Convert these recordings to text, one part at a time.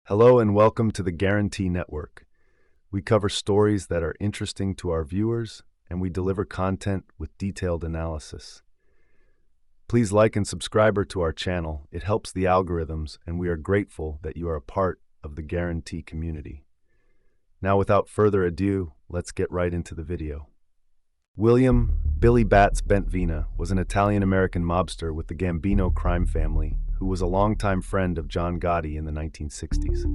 Hello and welcome to the Guarantee Network. We cover stories that are interesting to our viewers, and we deliver content with detailed analysis. Please like and subscribe to our channel. It helps the algorithms, and we are grateful that you are a part of the Guarantee community. Now, without further ado, let's get right into the video. William Billy Bats Bentvena was an Italian-American mobster with the Gambino crime family who was a longtime friend of John Gotti in the 1960s.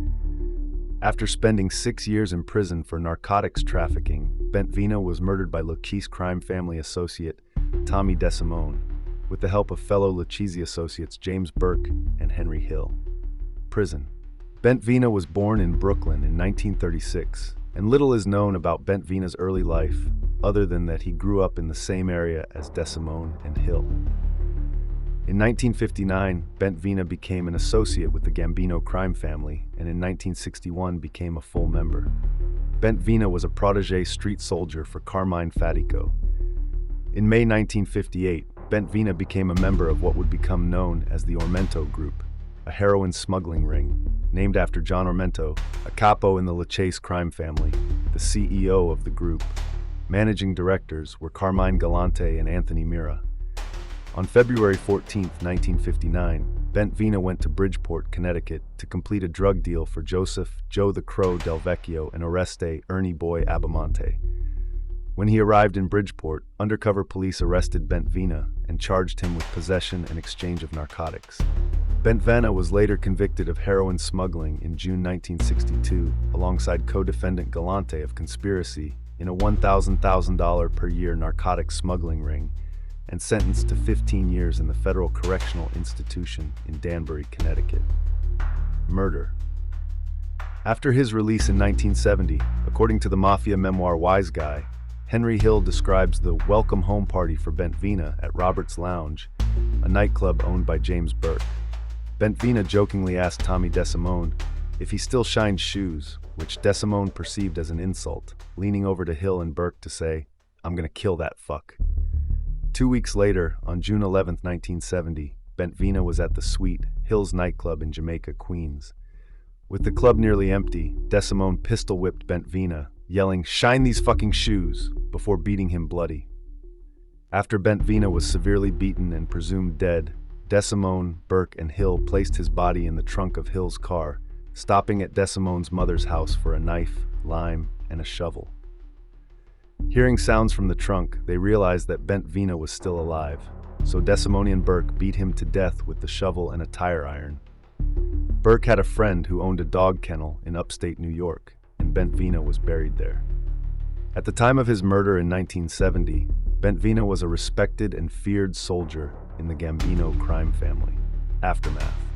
After spending 6 years in prison for narcotics trafficking, Bentvena was murdered by Lucchese crime family associate Tommy DeSimone with the help of fellow Lucchese associates James Burke and Henry Hill. Prison. Bentvena was born in Brooklyn in 1936, and little is known about Bentvena's early life other than that he grew up in the same area as DeSimone and Hill. In 1959, Bentvena became an associate with the Gambino crime family, and in 1961 became a full member. Bentvena was a protege street soldier for Carmine Fatico. In May 1958, Bentvena became a member of what would become known as the Ormento Group, a heroin smuggling ring, named after John Ormento, a capo in the Lucchese crime family, the CEO of the group. Managing directors were Carmine Galante and Anthony Mira. On February 14, 1959, Bentvena went to Bridgeport, Connecticut to complete a drug deal for Joseph Joe the Crow Del Vecchio and Oreste Ernie Boy Abamonte. When he arrived in Bridgeport, undercover police arrested Bentvena and charged him with possession and exchange of narcotics. Bentvena was later convicted of heroin smuggling in June 1962 alongside co-defendant Galante of conspiracy in a $1,000 per year narcotics smuggling ring and sentenced to 15 years in the Federal Correctional Institution in Danbury, Connecticut. Murder. After his release in 1970, according to the Mafia memoir Wise Guy, Henry Hill describes the welcome home party for Bentvena at Robert's Lounge, a nightclub owned by James Burke. Bentvena jokingly asked Tommy DeSimone if he still shined shoes, which DeSimone perceived as an insult, leaning over to Hill and Burke to say, "I'm gonna kill that fuck." 2 weeks later, on June 11, 1970, Bentvena was at the Suite, Hill's nightclub in Jamaica, Queens. With the club nearly empty, DeSimone pistol-whipped Bentvena, yelling, "Shine these fucking shoes," before beating him bloody. After Bentvena was severely beaten and presumed dead, DeSimone, Burke, and Hill placed his body in the trunk of Hill's car, stopping at DeSimone's mother's house for a knife, lime, and a shovel. Hearing sounds from the trunk, they realized that Bentvena was still alive, so DeSimone and Burke beat him to death with the shovel and a tire iron. Burke had a friend who owned a dog kennel in upstate New York, and Bentvena was buried there. At the time of his murder in 1970, Bentvena was a respected and feared soldier in the Gambino crime family. Aftermath.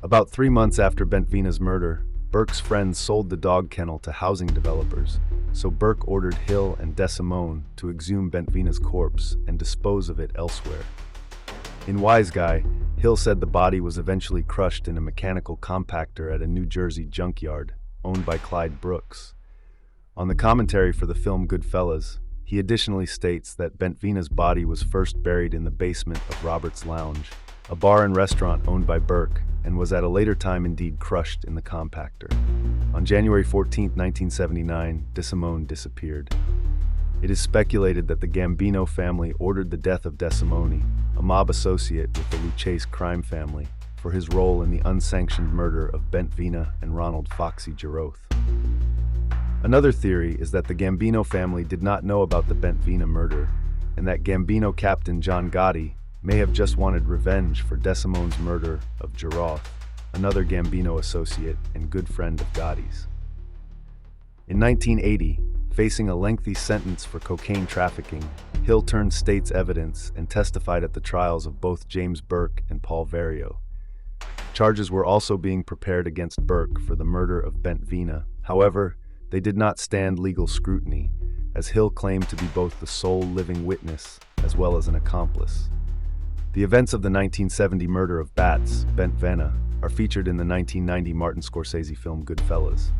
About 3 months after Bentvena's murder, Burke's friends sold the dog kennel to housing developers, so Burke ordered Hill and DeSimone to exhume Bentvena's corpse and dispose of it elsewhere. In Wise Guy, Hill said the body was eventually crushed in a mechanical compactor at a New Jersey junkyard owned by Clyde Brooks. On the commentary for the film Goodfellas, he additionally states that Bentvena's body was first buried in the basement of Robert's Lounge, a bar and restaurant owned by Burke, and was at a later time indeed crushed in the compactor. On January 14, 1979, DeSimone disappeared. It is speculated that the Gambino family ordered the death of DeSimone, a mob associate with the Lucchese crime family, for his role in the unsanctioned murder of Bentvena and Ronald Foxy Giroth. Another theory is that the Gambino family did not know about the Bentvena murder, and that Gambino captain John Gotti may have just wanted revenge for DeSimone's murder of Giroth, another Gambino associate and good friend of Gotti's. In 1980, facing a lengthy sentence for cocaine trafficking, Hill turned state's evidence and testified at the trials of both James Burke and Paul Vario. Charges were also being prepared against Burke for the murder of Bentvena. However, they did not stand legal scrutiny, as Hill claimed to be both the sole living witness as well as an accomplice. The events of the 1970 murder of Bats Bentvena are featured in the 1990 Martin Scorsese film Goodfellas.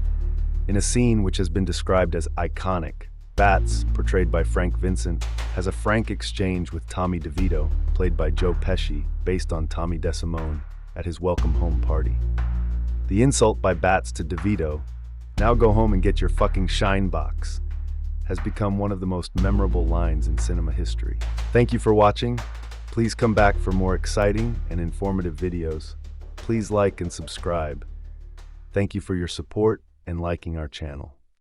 In a scene which has been described as iconic, Bats, portrayed by Frank Vincent, has a frank exchange with Tommy DeVito, played by Joe Pesci, based on Tommy DeSimone, at his welcome home party. The insult by Bats to DeVito, "Now go home and get your fucking shine box," has become one of the most memorable lines in cinema history. Thank you for watching. Please come back for more exciting and informative videos. Please like and subscribe. Thank you for your support and liking our channel.